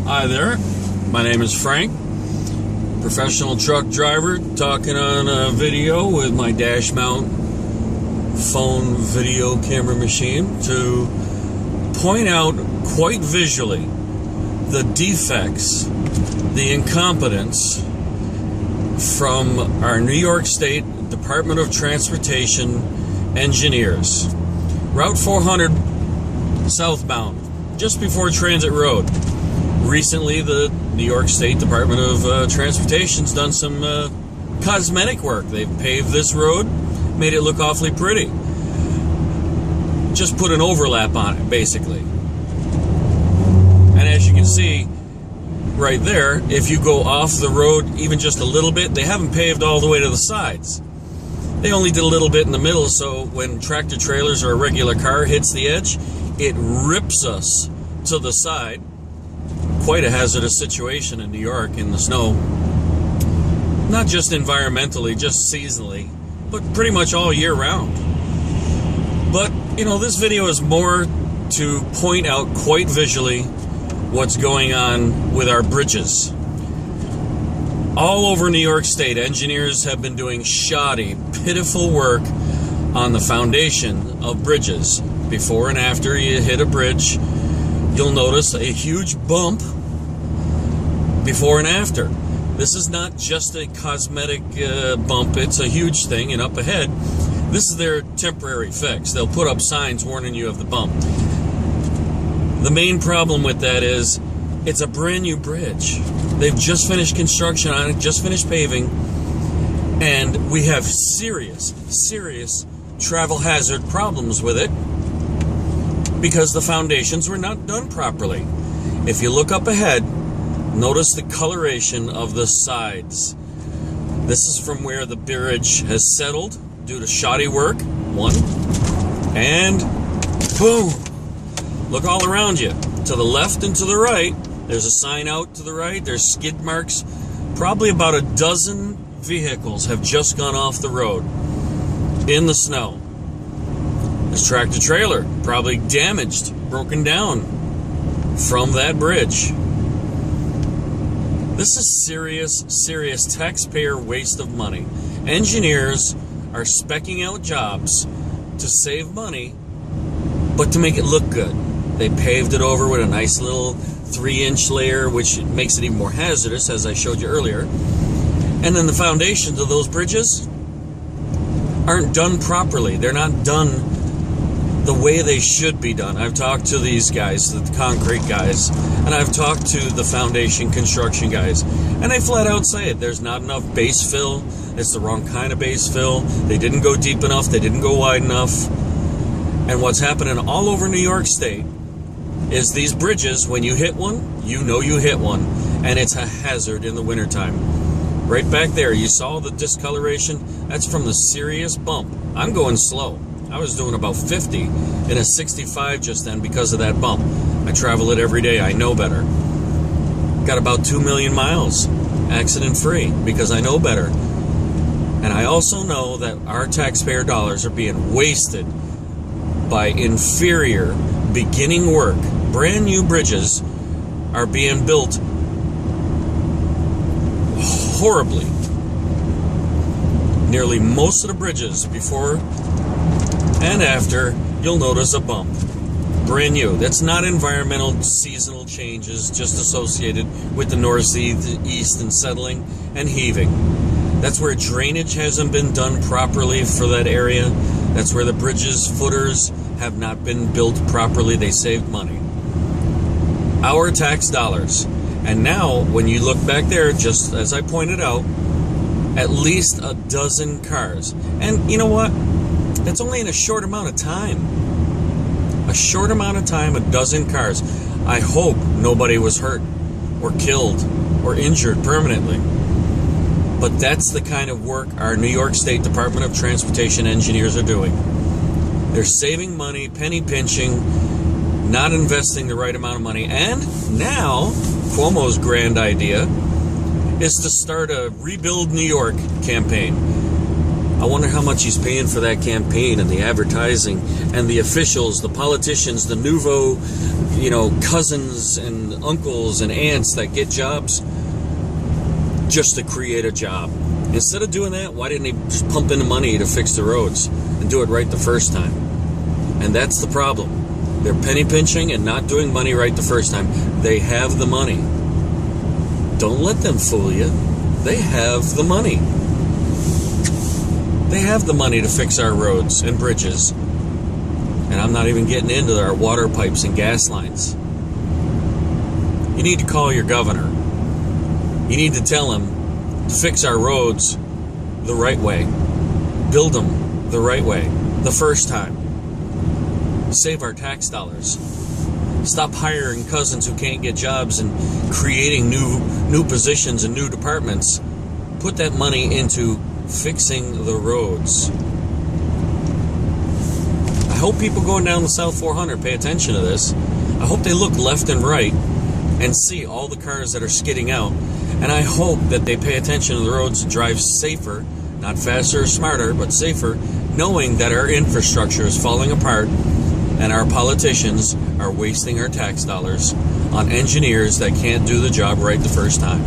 Hi there, my name is Frank, professional truck driver, talking on a video with my dash mount phone video camera machine to point out quite visually the defects, the incompetence from our New York State Department of Transportation engineers. Route 400 southbound, just before Transit Road. Recently, the New York State Department of Transportation's done some cosmetic work. They've paved this road, made it look awfully pretty. Just put an overlap on it, basically. And as you can see, right there, if you go off the road even just a little bit, they haven't paved all the way to the sides. They only did a little bit in the middle, so when tractor trailers or a regular car hits the edge, it rips us to the side. Quite a hazardous situation in New York in the snow. Not just environmentally, just seasonally, but pretty much all year round. But, you know, this video is more to point out quite visually what's going on with our bridges. All over New York State, engineers have been doing shoddy, pitiful work on the foundation of bridges. Before and after you hit a bridge, you'll notice a huge bump before and after. This is not just a cosmetic bump, it's a huge thing, and up ahead, this is their temporary fix. They'll put up signs warning you of the bump. The main problem with that is it's a brand new bridge. They've just finished construction on it, just finished paving, and we have serious travel hazard problems with it because the foundations were not done properly. If you look up ahead, notice the coloration of the sides. This is from where the bridge has settled due to shoddy work, one, and boom! Look all around you. To the left and to the right, there's a sign out to the right, there's skid marks. Probably about a dozen vehicles have just gone off the road in the snow. This tractor trailer probably damaged, broken down from that bridge. This is serious taxpayer waste of money. Engineers are speccing out jobs to save money, but to make it look good. They paved it over with a nice little 3-inch layer, which makes it even more hazardous, as I showed you earlier. And then the foundations of those bridges aren't done properly. They're not done the way they should be done. I've talked to these guys, the concrete guys, and I've talked to the foundation construction guys, and they flat out say it. There's not enough base fill. It's the wrong kind of base fill. They didn't go deep enough. They didn't go wide enough. And what's happening all over New York State is these bridges, when you hit one, you know you hit one, and it's a hazard in the wintertime. Right back there, you saw the discoloration? That's from the serious bump. I'm going slow. I was doing about 50 in a 65 just then because of that bump. I travel it every day. I know better. Got about 2 million miles accident-free because I know better. And I also know that our taxpayer dollars are being wasted by inferior beginning work. Brand new bridges are being built horribly. Nearly most of the bridges before and after, you'll notice a bump. Brand new. That's not environmental seasonal changes just associated with the northeast and settling and heaving. That's where drainage hasn't been done properly for that area. That's where the bridges' footers have not been built properly. They saved money. Our tax dollars. And now, when you look back there, just as I pointed out, at least a dozen cars. And you know what? That's only in a short amount of time. A short amount of time, a dozen cars. I hope nobody was hurt or killed or injured permanently. But that's the kind of work our New York State Department of Transportation engineers are doing. They're saving money, penny pinching, not investing the right amount of money. And now, Cuomo's grand idea is to start a Rebuild New York campaign. I wonder how much he's paying for that campaign and the advertising and the officials, the politicians, the nouveau, cousins and uncles and aunts that get jobs just to create a job. Instead of doing that, why didn't they just pump in the money to fix the roads and do it right the first time? And that's the problem. They're penny pinching and not doing money right the first time. They have the money. Don't let them fool you. They have the money. They have the money to fix our roads and bridges. And I'm not even getting into our water pipes and gas lines. You need to call your governor. You need to tell him to fix our roads the right way. Build them the right way, the first time. Save our tax dollars. Stop hiring cousins who can't get jobs and creating new positions and new departments. Put that money into fixing the roads. I hope people going down the South 400 pay attention to this. I hope they look left and right and see all the cars that are skidding out. And I hope that they pay attention to the roads and drive safer, not faster or smarter, but safer, knowing that our infrastructure is falling apart and our politicians are wasting our tax dollars on engineers that can't do the job right the first time.